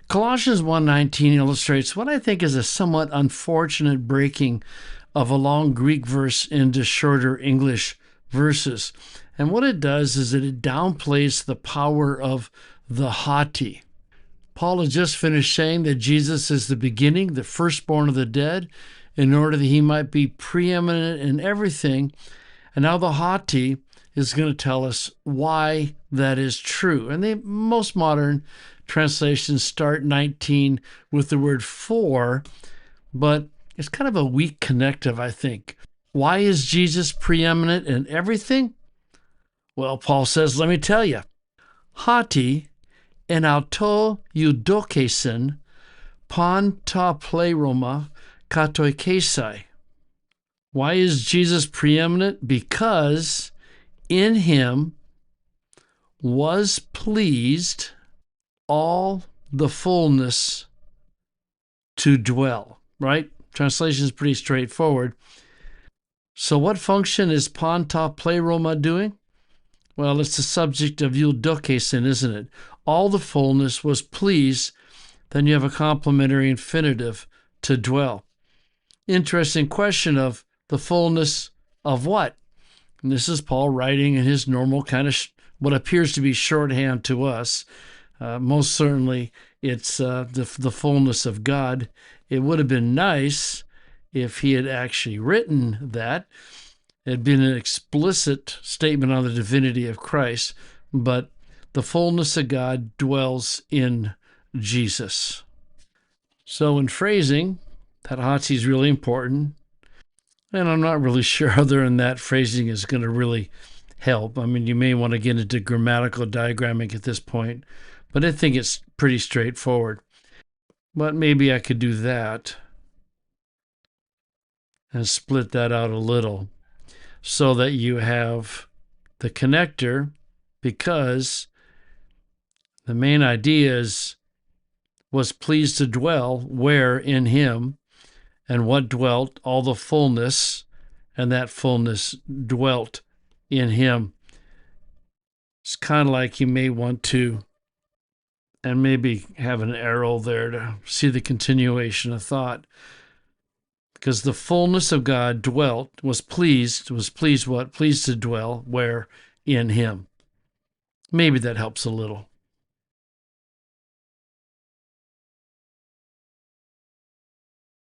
Colossians 1:19 illustrates what I think is a somewhat unfortunate breaking of a long Greek verse into shorter English verses. And what it does is that it downplays the power of the haughty. Paul has just finished saying that Jesus is the beginning, the firstborn of the dead, in order that he might be preeminent in everything. And now the haughty is going to tell us why that is true. And the most modern translations start 19 with the word for, but it's kind of a weak connective, I think. Why is Jesus preeminent in everything? Well, Paul says, let me tell you. Haughty en auto eudokesen pan ta pleroma katoikesai. Why is Jesus preeminent? Because in him was pleased all the fullness to dwell, right? Translation is pretty straightforward. So what function is panta pleroma doing? Well, it's the subject of eudokesen, isn't it? All the fullness was pleased. Then you have a complementary infinitive, to dwell. Interesting question of the fullness of what? And this is Paul writing in his normal kind of what appears to be shorthand to us. Most certainly, it's the fullness of God. It would have been nice if he had actually written that. It had been an explicit statement on the divinity of Christ, but the fullness of God dwells in Jesus. So in phrasing, that haughty is really important. And I'm not really sure other than that phrasing is going to really help. I mean, you may want to get into grammatical diagramming at this point, but I think it's pretty straightforward. But maybe I could do that and split that out a little so that you have the connector, because the main idea is was pleased to dwell where in him, and what dwelt all the fullness, and that fullness dwelt in him. It's kind of like you may want to, and maybe have an arrow there to see the continuation of thought. Because the fullness of God dwelt, was pleased what? Pleased to dwell where? In him. Maybe that helps a little.